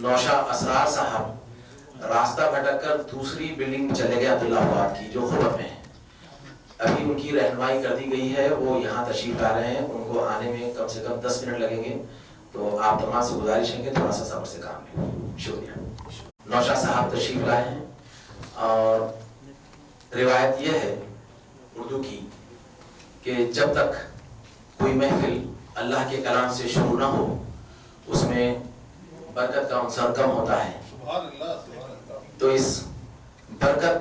نوشا اسرار صاحب راستہ بھٹک کر دوسری بلڈنگ چلے گئے عبداللہ آباد کی جو خرب میں ہے. ابھی ان کی رہنمائی کر دی گئی ہے, وہ یہاں تشریف لا رہے ہیں, ان کو آنے میں کم سے کم 10 منٹ لگیں گے, تو آپ تمام سے گزارش ہے کہ تھوڑا سا صبر سے کام لیں. شکریہ. نوشا صاحب تشریف لائے ہیں, اور روایت یہ ہے اردو کی کہ جب تک کوئی محفل اللہ کے کلام سے شروع نہ ہو اس میں برکت کا عنصر کم ہوتا ہے. تو اس برکت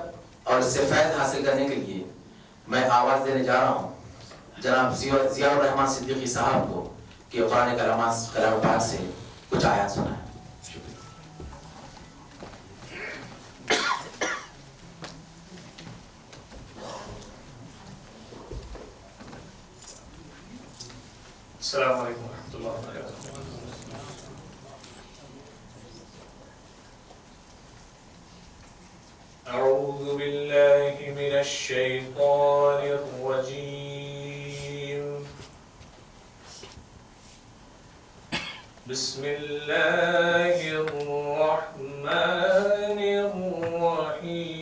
اور اس سے فیض حاصل کرنے کے لیے میں آواز دینے جا رہا ہوں جناب ضیاء الرحمن صدیقی صاحب کو کہ قرآن کلام پاک سے کچھ آیات سنائیں. السلام علیکم ورحمۃ اللہ وبرکاتہ. اعوذ باللہ من الشیطان الرجیم. بسم اللہ الرحمن الرحیم.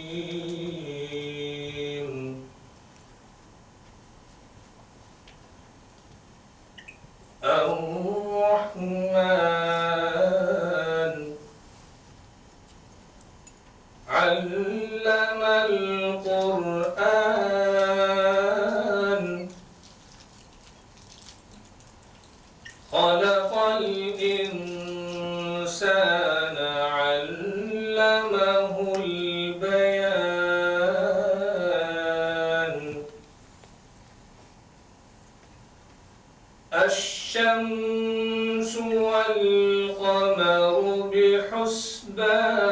الرحمن علم القرآن خلق الإنسان علمه البيان. الشمس والقمر بحسبان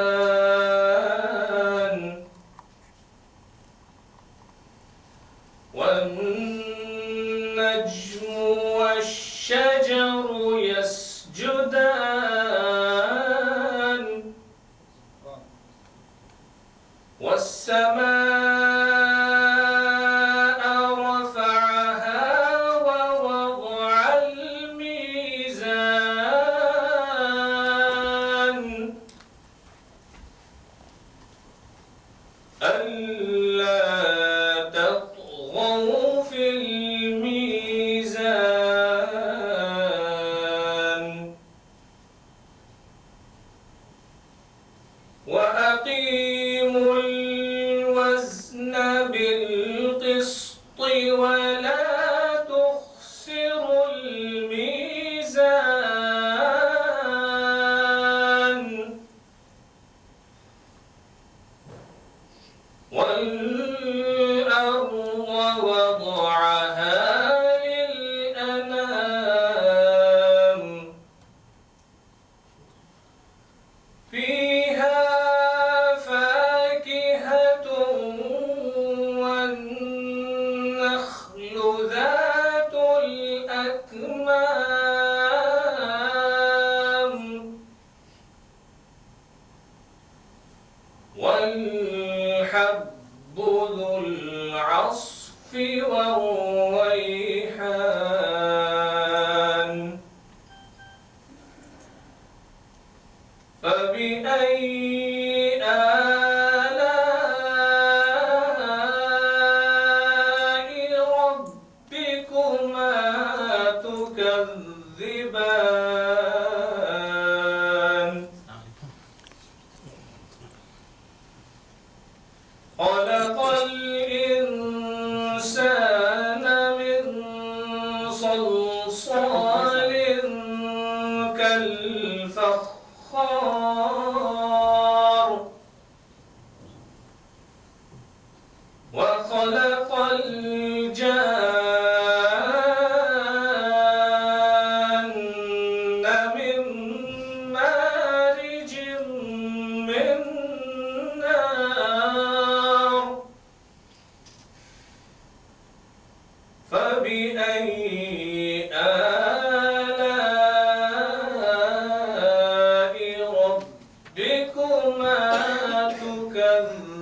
والنجم والشجر يسجدان والسماء رفعها ووضع الميزان ألا تطغوا في الميزان وأقيموا الوزن بالقسط ولا تخسروا الميزان والأرض وضعها للأنام فيها فاكهة والنخل ذات الأكمام والحب ذو العصف والريحان. فبأي آلاء ربكما تكذبان. خلق الإنسان من صلصال كالفخار وخلق الجان من مارج من نار. فبأي آلاء ربكما تكذبان.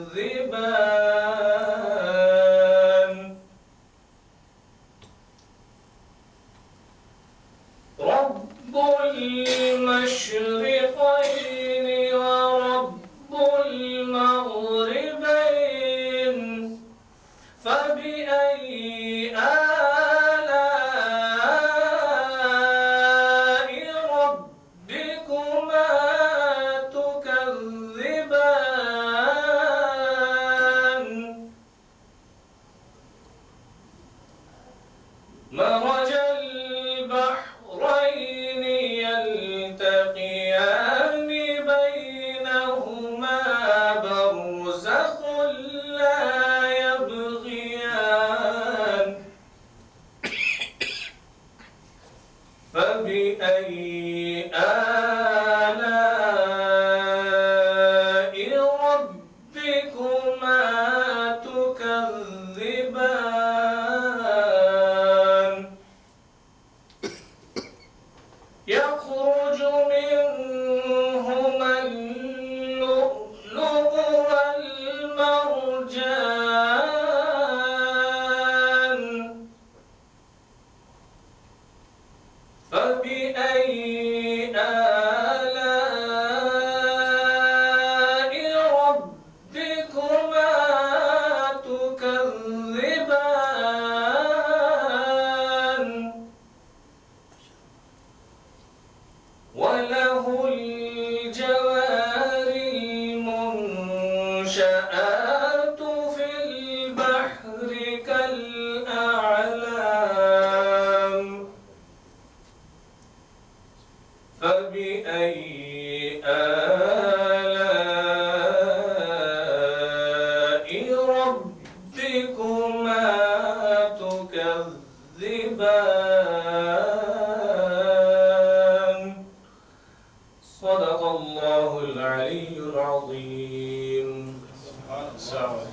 رب المشرقين فبأي آلاء ربكما تكذبان يخرج منهما اللؤلؤ والمرجان فبأي آلاء ربكما تكذبان وله الجوار المنشآت في البحر كالأعلام فبأي آلاء ربكما تكذبان صدق الله العلي العظيم. السلام عليكم.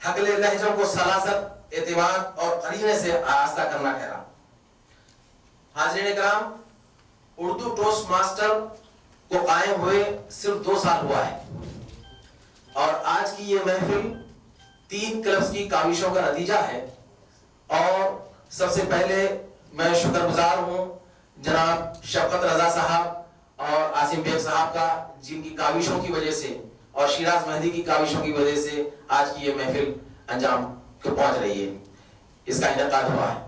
حقل لہجوں کو سلاست، اعتماد اور قرینے سے آراستہ کرنا ٹھہرا۔ حاضرین کرام، اردو ٹوسٹ ماسٹر کو قائم ہوئے صرف 2 سال ہوا ہے، اور آج کی یہ محفل 3 کلبز کی کاوشوں کا نتیجہ ہے۔ اور سب سے پہلے میں شکر گزار ہوں جناب شفقت رضا صاحب اور عاصم بیگ صاحب کا، جن کی کاوشوں کی وجہ سے اور شیراز مہدی کی کاوشوں کی وجہ سے آج کی یہ محفل انجام کو پہنچ رہی ہے، اس کا انعقاد ہوا ہے۔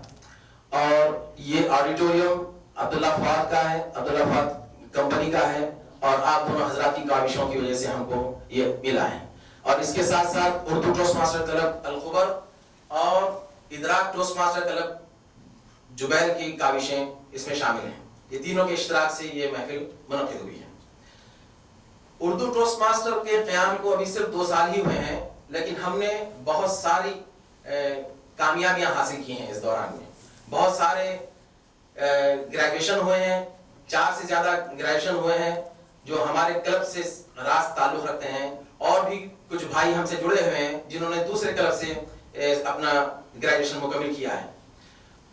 اور یہ آڈیٹوریم عبداللہ فواد کا ہے، عبداللہ فواد کمپنی کا ہے، اور آپ دونوں حضرات کی کاوشوں کی وجہ سے ہم کو یہ ملا ہے۔ اور اس کے ساتھ ساتھ اردو ٹوسٹ ماسٹر کلب الخبر اور ادراک ٹوسٹ ماسٹر کلب جبیل کی کاوشیں اس میں شامل ہیں۔ یہ تینوں کے اشتراک سے یہ محفل منعقد ہوئی ہے۔ اردو ٹوسٹ ماسٹر کے قیام کو ابھی صرف 2 سال ہی ہوئے ہیں، لیکن ہم نے بہت ساری کامیابیاں حاصل کی ہیں۔ اس دوران میں بہت سارے گریجویشن ہوئے ہیں، 4 سے زیادہ گریجویشن ہوئے ہیں جو ہمارے کلب سے راست تعلق رکھتے ہیں، اور بھی کچھ بھائی ہم سے جڑے ہوئے ہیں جنہوں نے دوسرے کلب سے اپنا گریجویشن مکمل کیا ہے۔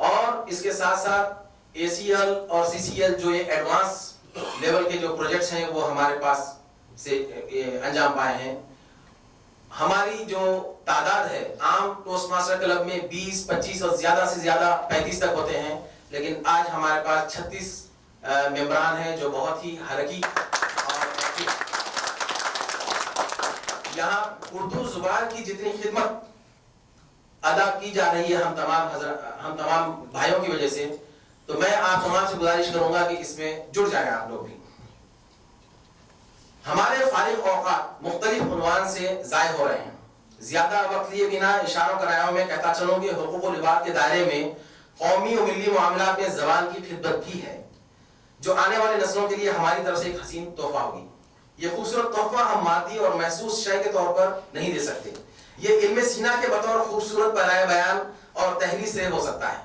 اور اس کے ساتھ ساتھ ACL اور CCL جو یہ ایڈوانس لیول کے جو پروجیکٹس ہیں وہ ہمارے پاس سے انجام پائے ہیں۔ ہماری جو تعداد ہے عام ٹوسٹ ماسٹر کلب میں 20 25 اور زیادہ سے زیادہ 35 تک ہوتے ہیں، لیکن آج ہمارے پاس 36 ممبران ہیں جو بہت ہی حرکی اور یہاں اردو زبان کی جتنی خدمت ادا کی جا رہی ہے ہم تمام بھائیوں کی وجہ سے، تو میں آپ تمام سے گزارش کروں گا کہ اس میں جڑ جائیں آپ لوگ بھی۔ ہمارے فارغ اوقات مختلف عنوان سے ضائع ہو رہے ہیں۔ زیادہ وقت لیے بنا اشاروں کرایوں میں کہتا چلوں کہ حقوق و لباس کے دائرے میں قومی و ملی معاملات میں زبان کی خدمت بھی ہے، جو آنے والی نسلوں کے لیے ہماری طرف سے ایک حسین تحفہ ہوگی۔ یہ خوبصورت تحفہ ہم مادی اور محسوس شے کے طور پر نہیں دے سکتے، یہ علم سینہ کے بطور خوبصورت پیرائے بیان اور تحریر سے ہو سکتا ہے۔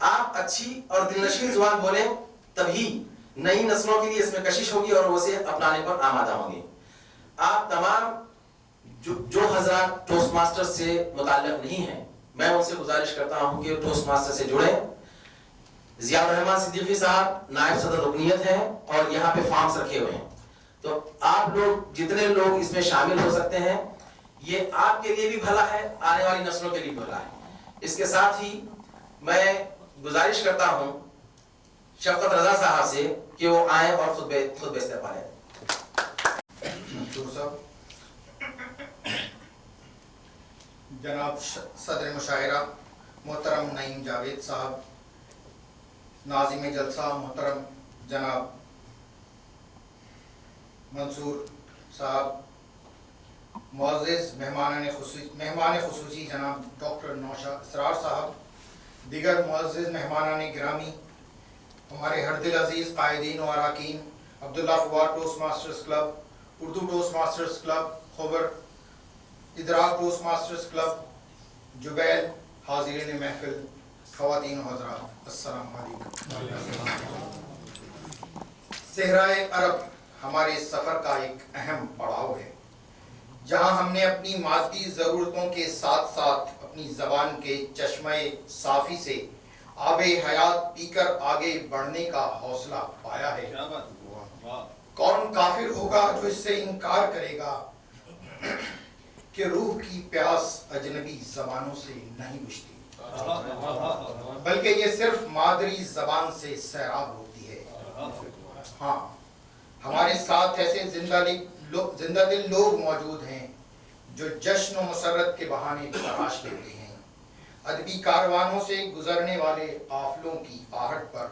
آپ اچھی اور دلنشین زبان بولیں، تبھی نئی نسلوں کے لیے اس میں کشش ہوگی اور وہ اسے اپنانے پر آمادہ ہوں گے۔ آپ تمام جو حضرات ٹوسٹ ماسٹر سے متعلق نہیں ہیں، میں ان سے گزارش کرتا ہوں کہ ٹوسٹ ماسٹر سے جڑیں۔ ضیاء الرحمن صدیقی صاحب نائب صدر رکنیت ہیں اور یہاں پہ فارمز رکھے ہوئے ہیں، تو آپ لوگ جتنے لوگ اس میں شامل ہو سکتے ہیں، یہ آپ کے لیے بھی بھلا ہے، آنے والی نسلوں کے لیے بھی بھلا ہے۔ اس کے ساتھ ہی میں گزارش کرتا ہوں شفقت رضا صاحب سے کہ وہ آئیں اور خطبہ استقبال لیں۔ منصور صاحب، جناب صدر مشاعرہ محترم نعیم جاوید صاحب، ناظم جلسہ محترم جناب منصور صاحب، معزز مہمان خصوصی جناب ڈاکٹر نوشاد اسرار صاحب، دیگر معزز مہمانان گرامی، ہمارے ہر دل عزیز قائدین و اراکین، Abdullah Fawad Toastmasters club, Urdu Toastmasters club خبر، ادراک ٹوسٹ ماسٹرز کلب جبیل، حاضرین محفل، خواتین و حضرات، السلام علیکم۔ صحرائے عرب ہمارے سفر کا ایک اہم پڑاؤ ہے، جہاں ہم نے اپنی مادی ضرورتوں کے ساتھ ساتھ اپنی زبان کے چشمہ صافی سے آب حیات پی کر آگے بڑھنے کا حوصلہ پایا ہے۔ کون کافر ہوگا جو اس سے انکار کرے گا کہ روح کی پیاس اجنبی زبانوں سے نہیں بجھتی، بلکہ یہ صرف مادری زبان سے سیراب ہوتی ہے۔ ہاں، ہمارے ساتھ ایسے زندہ دل لوگ موجود ہیں جو جشن و مسرت کے بہانے تلاش لیتے ہیں۔ ادبی کاروانوں سے گزرنے والے قافلوں کی آہٹ پر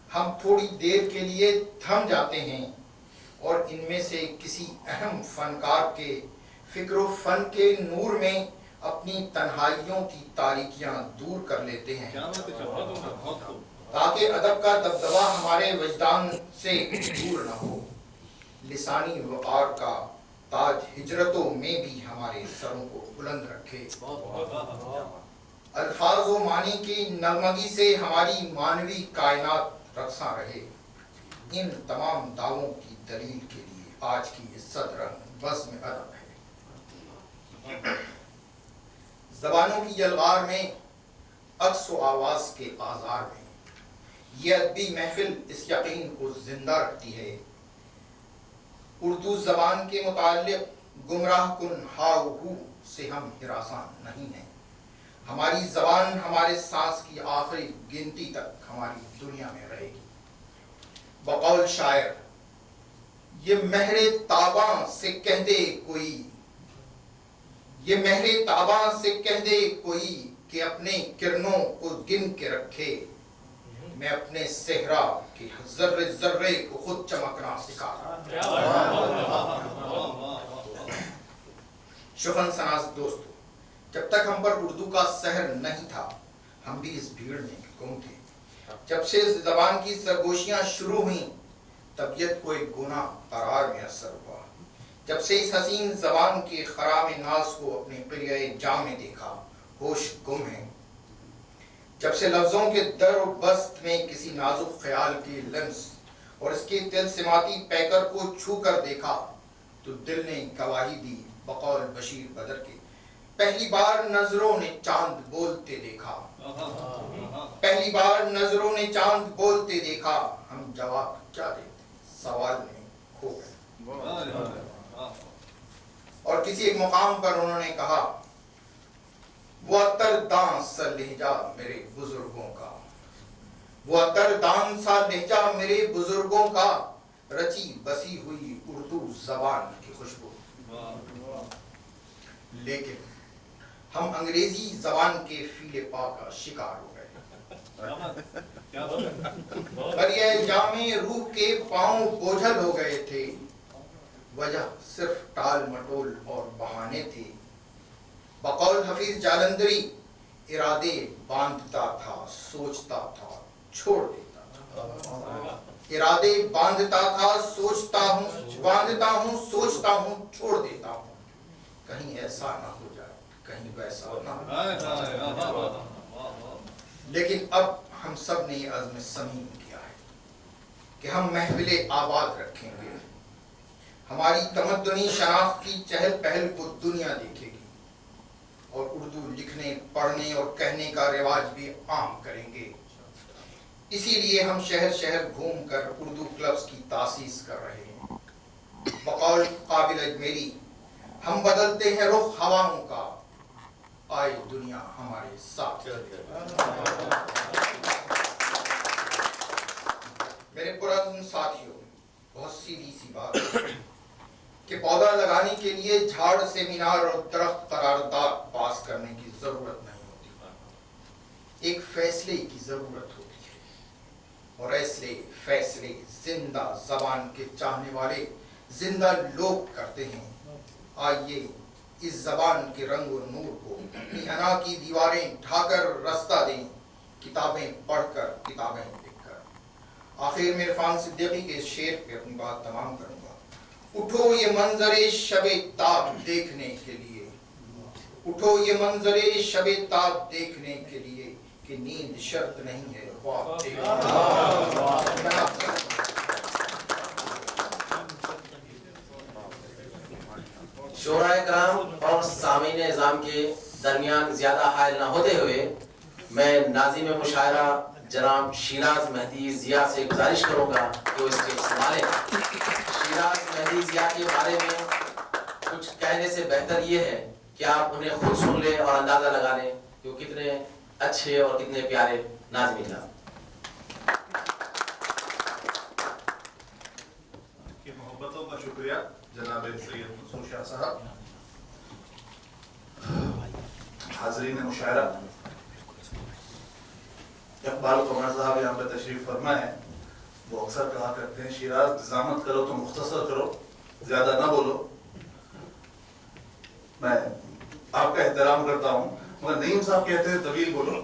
ہم تھوڑی دیر کے لیے تھم جاتے ہیں اور ان میں سے کسی اہم فنکار کے فکر و فن کے نور میں اپنی تنہائیوں کی تاریکیاں دور کر لیتے ہیں، تاکہ ادب کا دبدبہ ہمارے وجدان سے دور نہ ہو، لسانی وقار کا تاج ہجرتوں میں بھی ہمارے سروں کو بلند رکھے، الفاظ و معنی کی نغمگی سے ہماری معنوی کائنات رقصاں رہے۔ ان تمام دعووں کی دلیل کے لیے آج کی یہ صدر بزم ادب ہے۔ زبانوں کی یلغار میں، عکس و آواز کے آزار میں، یہ ادبی محفل اس یقین کو زندہ رکھتی ہے، اردو زبان کے متعلق گمراہ کن ہاؤ ہو سے ہم ہراساں نہیں ہیں۔ ہماری زبان ہمارے سانس کی آخری گنتی تک ہماری دنیا میں رہے گی۔ بقول شاعر، یہ مہر تاباں سے کہہ دے کوئی، یہ مہر تاباں سے کہہ دے کوئی کہ اپنے کرنوں کو گن کے رکھے، میں اپنے صحرا کے ذرے ذرے کو خود چمکنا سکھا۔ شفن سناز دوستو، جب تک ہم پر اردو کا سحر نہیں تھا ہم بھی اس بھیڑ میں گم تھے۔ جب سے زبان کی سرگوشیاں شروع ہوئیں طبیعت کو ایک گناہ قرار میں اثر ہوا۔ جب سے اس حسین زبان کے خرام ناز کو اپنے قریۂ جاں میں دیکھا ہوش گم ہے۔ جب سے لفظوں کے در و بست میں کسی نازک خیال کے لمس اور اس کے تلسماتی پیکر کو چھو کر دیکھا تو دل نے گواہی دی بقول بشیر بدر کے، پہلی بار نظروں نے چاند بولتے دیکھا، پہلی بار نظروں نے چاند بولتے دیکھا، ہم جواب کیا دیتے سوال میں کھو گئے۔ اور کسی ایک مقام پر انہوں نے کہا، وہ اتردان سا لہجہ میرے بزرگوں کا، وہ اتردان سا لہجہ میرے بزرگوں کا، رچی بسی ہوئی اردو زبان کی خوشبو۔ لیکن ہم انگریزی زبان کے فیل پا کا شکار ہو گئے۔ قریۂ جامِ روح کے پاؤں بوجھل ہو گئے تھے، وجہ صرف ٹال مٹول اور بہانے تھے۔ بقول حفیظ جالندری، ارادے باندھتا تھا سوچتا تھا چھوڑ دیتا تھا، ارادے باندھتا تھا سوچتا ہوں، باندھتا ہوں سوچتا ہوں چھوڑ دیتا ہوں، کہیں ایسا نہ ہو جائے کہیں ویسا نہ ہو۔ لیکن اب ہم سب نے یہ عزم صمیم کیا ہے کہ ہم محفل آباد رکھیں گے، ہماری تمدنی شناخت کی چہل پہل کو دنیا دیکھے گی، اور اردو لکھنے پڑھنے اور کہنے کا رواج بھی عام کریں گے۔ اسی لیے ہم شہر شہر گھوم کر اردو کلبز کی تاسیس کر رہے ہیں۔ بقول قابل اجمیری، ہم بدلتے ہیں رخ ہواؤں کا، آئے دنیا ہمارے ساتھ۔ میرے پرعزم ساتھیوں، بہت سیدھی سی بات ہے کہ پودا لگانے کے لیے جھاڑ سے مینار اور درخت قرارداد پاس کرنے کی ضرورت نہیں ہوتی، ایک فیصلے کی ضرورت ہوتی ہے، اور ایسے فیصلے زندہ زبان کے چاہنے والے زندہ لوگ کرتے ہیں۔ آئیے اس زبان کے رنگ و نور کو اپنی حنا کی دیواریں ڈھا کر رستہ دیں، کتابیں پڑھ کر کتابیں لکھ کر۔ آخر میں عرفان صدیقی کے اس شعر پہ اپنی بات تمام کروں گا۔ اٹھو یہ منظر شب تاب دیکھنے کے لیے، اٹھو یہ منظر شب تاب دیکھنے کے لیے کہ نیند شرط نہیں ہے خواب دیکھنے۔ شعراء کرام اور سامعین نظام کے درمیان زیادہ حائل نہ ہوتے ہوئے میں ناظم مشاعرہ جناب شیراز مہدی ضیاء سے گزارش کروں گا کہ وہ اسٹیج سنبھالیں۔ شیراز مہدی ضیاء کے بارے میں کچھ کہنے سے بہتر یہ ہے کہ آپ انہیں خود سن لیں اور اندازہ لگا لیں کہ وہ کتنے اچھے اور کتنے پیارے ناظم ہیں۔ کی محبتوں کا شکریہ جناب سید منصور شاہ صاحب۔ حاضرین مشاعرہ، اقبال قمر صاحب یہاں پہ تشریف فرما ہے، وہ اکثر کہا کرتے ہیں شیراز نظامت کرو تو مختصر کرو، زیادہ نہ بولو۔ میں آپ کا احترام کرتا ہوں مگر نعیم صاحب کہتے ہیں طویل بولو،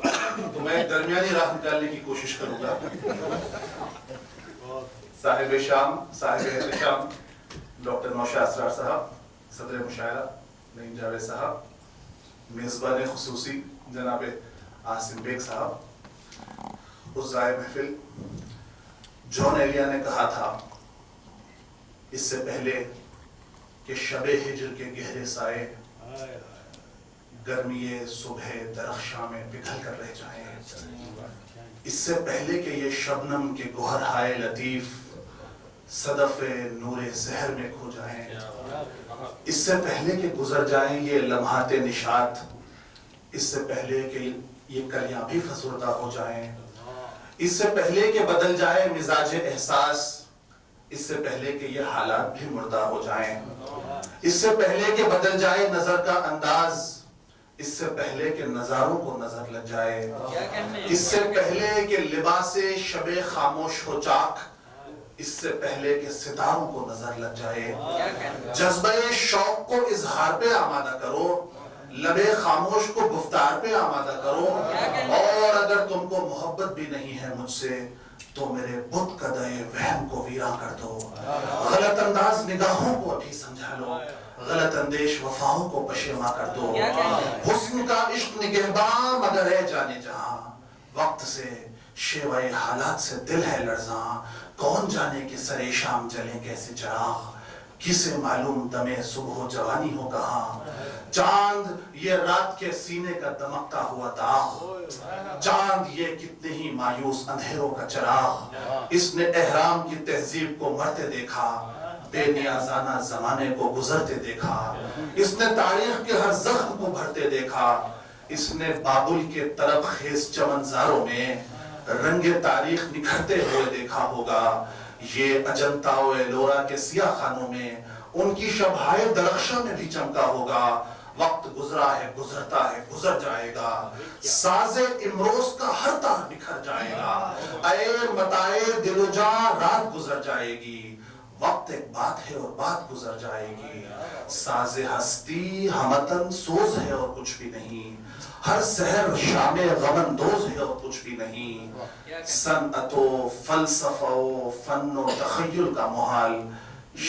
تو میں ایک درمیانی راہ نکالنے کی کوشش کروں گا۔ صاحب شام، صاحب احتشام ڈاکٹر نوشاد اسرار صاحب، صدر مشاعرہ نعیم جاوید صاحب، میزبان خصوصی جناب عاصم بیگ صاحب، عزائے محفل، جون ایلیا نے کہا تھا اس سے پہلے کہ شب ہجر کے گہرے سائے گرمی صبح درخشاں میں پگھل کر رہ جائیں، اس سے پہلے کہ یہ شبنم کے گوہر ہائے لطیف صدف نور سحر میں کھو جائیں، اس سے پہلے کہ گزر جائیں یہ لمحات نشاط، اس سے پہلے کہ یہ کلیاں بھی فسردہ ہو جائیں، اس سے پہلے کہ بدل جائے مزاج احساس، اس سے پہلے کہ یہ حالات بھی مردہ ہو جائیں، اس سے پہلے کہ بدل جائے نظر کا انداز، اس سے پہلے کہ نظاروں کو نظر لگ جائے، اس سے پہلے کہ لباس شب خاموش ہو چاک، اس سے پہلے کہ ستاروں کو نظر لگ جائے، جذبہ شوق کو اظہار پہ آمادہ کرو، لب خاموش کو گفتار پہ آمادہ کرو، اور اگر تم کو محبت بھی نہیں ہے مجھ سے تو میرے بت قدئے وہم کو ویراں کر دو، غلط انداز نگاہوں کو ابھی سمجھا لو، غلط اندیش وفاؤں کو پشیماں کر دو، حسن کا عشق نگہباں مگر ہے جانے جہاں، وقت سے شیوائے حالات سے دل ہے لرزاں، کون جانے کہ سرے شام جلیں کیسے چراغ، کسے معلوم دم صبح و جوانی ہو کہاں، چاند یہ رات کے سینے کا دمکتا ہوا داغ، چاند یہ کتنے ہی مایوس اندھیروں کا چراغ، اس نے احرام کی تہذیب کو مرتے دیکھا، بے نیازانہ زمانے کو گزرتے دیکھا، اس نے تاریخ کے ہر زخم کو بھرتے دیکھا، اس نے بابل کے طرب خیز چمنزاروں میں رنگ تاریخ نکھرتے ہوئے دیکھا ہوگا، یہ اجنتا و ایلورا کے سیاہ خانوں میں ان کی شبہائے درخشاں میں بھی چمکا ہوگا، وقت گزرا ہے گزرتا ہے گزر جائے گا، ساز امروز کا ہر تار بکھر جائے گا، اے متائے دل و جاں رات گزر جائے گی، وقت ایک بات ہے اور بات گزر جائے گی، ساز ہستی ہمتن سوز ہے اور کچھ بھی نہیں، ہر سحر شام غمن دوز ہے اور کچھ بھی نہیں، صنعت و فلسفہ و فن و تخیل کا محال،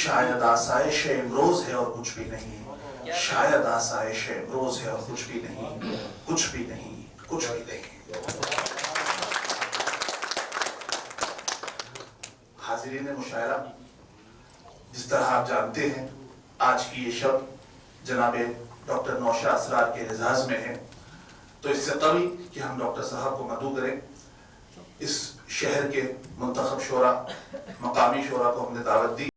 شاید آسائش امروز ہے اور کچھ بھی نہیں، شاید آسائش امروز ہے اور کچھ بھی نہیں، کچھ بھی نہیں، کچھ بھی نہیں۔ حاضرین مشاعرہ، جس طرح آپ جانتے ہیں آج کی یہ شب جناب ڈاکٹر نوشاد اسرار کے اعزاز میں ہے، تو اس سے قبل کہ ہم ڈاکٹر صاحب کو مدعو کریں، اس شہر کے منتخب شعراء، مقامی شعراء کو ہم نے دعوت دی